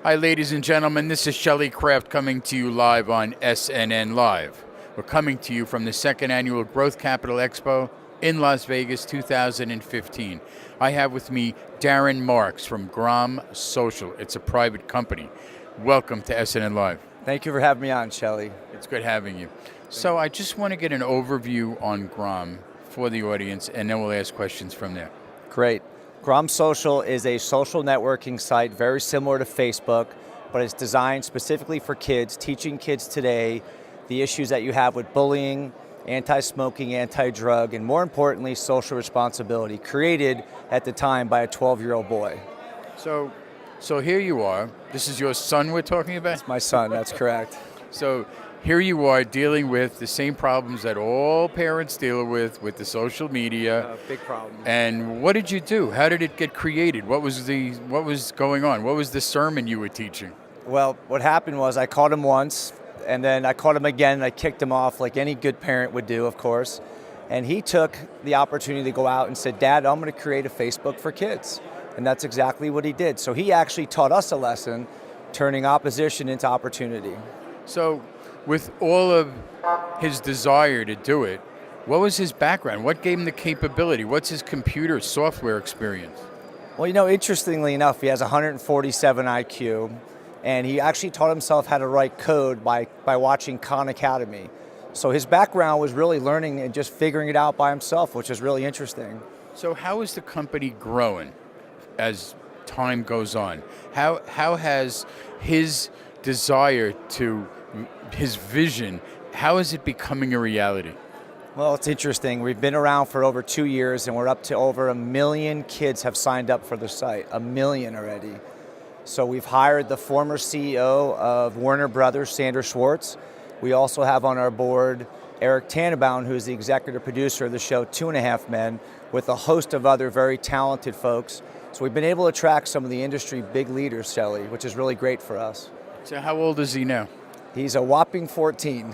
Hi, ladies and gentlemen. This is Shelley Kraft coming to you live on SNNLive. We're coming to you from the second annual Growth Capital Expo in Las Vegas 2015. I have with me Darren Marks from Grom Social. It's a private company. Welcome to SNNLive. Thank you for having me on, Shelley. It's good having you. So I just want to get an overview on Grom for the audience, and then we'll ask questions from there. Great. Grom Social is a social networking site very similar to Facebook, but it's designed specifically for kids, teaching kids today the issues that you have with bullying, anti-smoking, anti-drug, and more importantly, social responsibility, created at the time by a 12-year-old boy. So here you are. This is your son we're talking about? That's my son, that's correct. So here you are dealing with the same problems that all parents deal with the social media. Big problem. And what did you do? How did it get created? What was going on? What was the sermon you were teaching? Well, what happened was I caught him once, and then I caught him again, and I kicked him off like any good parent would do, of course. And he took the opportunity to go out and said, "Dad, I'm going to create a Facebook for kids." And that's exactly what he did. So he actually taught us a lesson, turning opposition into opportunity. So with all of his desire to do it, what was his background? What gave him the capability? What's his computer software experience? Well, interestingly enough, he has 147 IQ, and he actually taught himself how to write code by watching Khan Academy. So his background was really learning and just figuring it out by himself, which is really interesting. So how is the company growing as time goes on? How has his desire to, his vision, how is it becoming a reality? Well, it's interesting. We've been around for over 2 years, and we're up to over 1 million kids have signed up for the site, 1 million already. So we've hired the former CEO of Warner Brothers, Sandra Schwartz. We also have on our board Eric Tannenbaum, who's the executive producer of the show 2.5 Men, with a host of other very talented folks. So we've been able to attract some of the industry big leaders, Shelley, which is really great for us. So how old is he now? He's a whopping 14.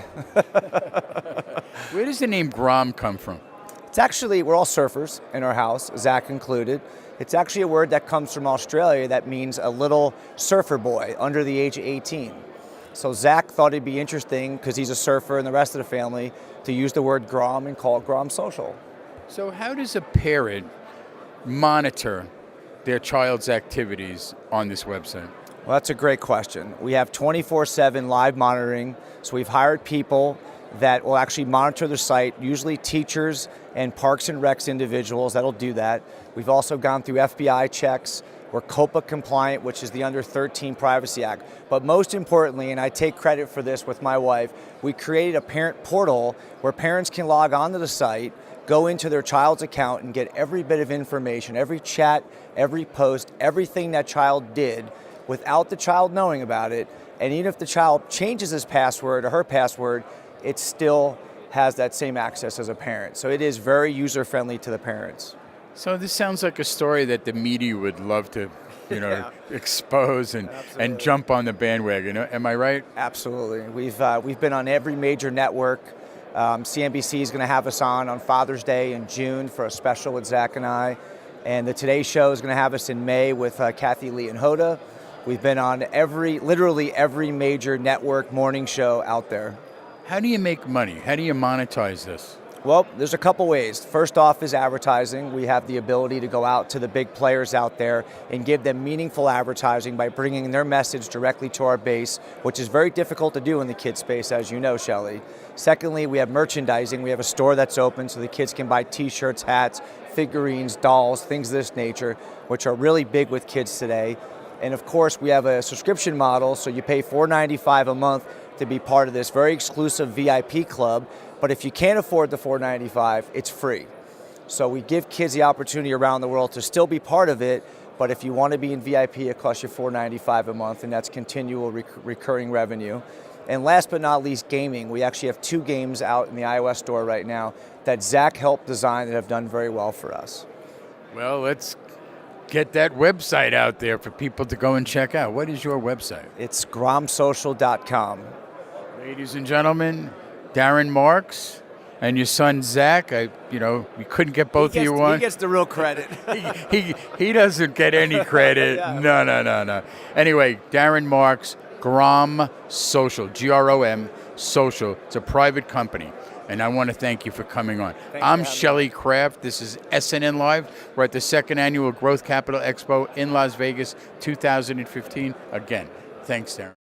Where does the name Grom come from? It's actually, we're all surfers in our house, Zach included. It's actually a word that comes from Australia that means a little surfer boy under the age of 18. So Zach thought it'd be interesting, because he's a surfer and the rest of the family, to use the word Grom and call it Grom Social. So how does a parent monitor their child's activities on this website? Well, that's a great question. We have 24/7 live monitoring, so we've hired people that will actually monitor the site, usually teachers and Parks and Recs individuals that'll do that. We've also gone through FBI checks. We're COPA compliant, which is the Under 13 Privacy Act. But most importantly, and I take credit for this with my wife, we created a parent portal where parents can log onto the site, go into their child's account and get every bit of information, every chat, every post, everything that child did without the child knowing about it. And even if the child changes his password or her password, it still has that same access as a parent. So it is very user-friendly to the parents. So this sounds like a story that the media would love to, expose and jump on the bandwagon. Am I right? Absolutely. We've been on every major network. CNBC is going to have us on Father's Day in June for a special with Zach and I. And the Today Show is going to have us in May with Kathy Lee and Hoda. We've been on literally every major network morning show out there. How do you make money? How do you monetize this? Well, there's a couple ways. First off is advertising. We have the ability to go out to the big players out there and give them meaningful advertising by bringing their message directly to our base, which is very difficult to do in the kids space, as you know, Shelley. Secondly, we have merchandising. We have a store that's open so the kids can buy t-shirts, hats, figurines, dolls, things of this nature, which are really big with kids today. And of course, we have a subscription model, so you pay $4.95 a month to be part of this very exclusive VIP club. But if you can't afford the $4.95, it's free. So we give kids the opportunity around the world to still be part of it, but if you want to be in VIP, it costs you $4.95 a month, and that's continual recurring revenue. And last but not least, gaming. We actually have 2 games out in the iOS store right now that Zach helped design that have done very well for us. Well, let's get that website out there for people to go and check out. What is your website? It's gromsocial.com. Ladies and gentlemen, Darren Marks And your son Zach, we couldn't get both of you on. He gets the real credit. he doesn't get any credit. Yeah. No. Anyway, Darren Marks, Grom Social, Grom Social. It's a private company. And I want to thank you for coming on. I'm Shelley Kraft. This is SNNLive. We're at the second annual Growth Capital Expo in Las Vegas 2015. Again, thanks, Darren.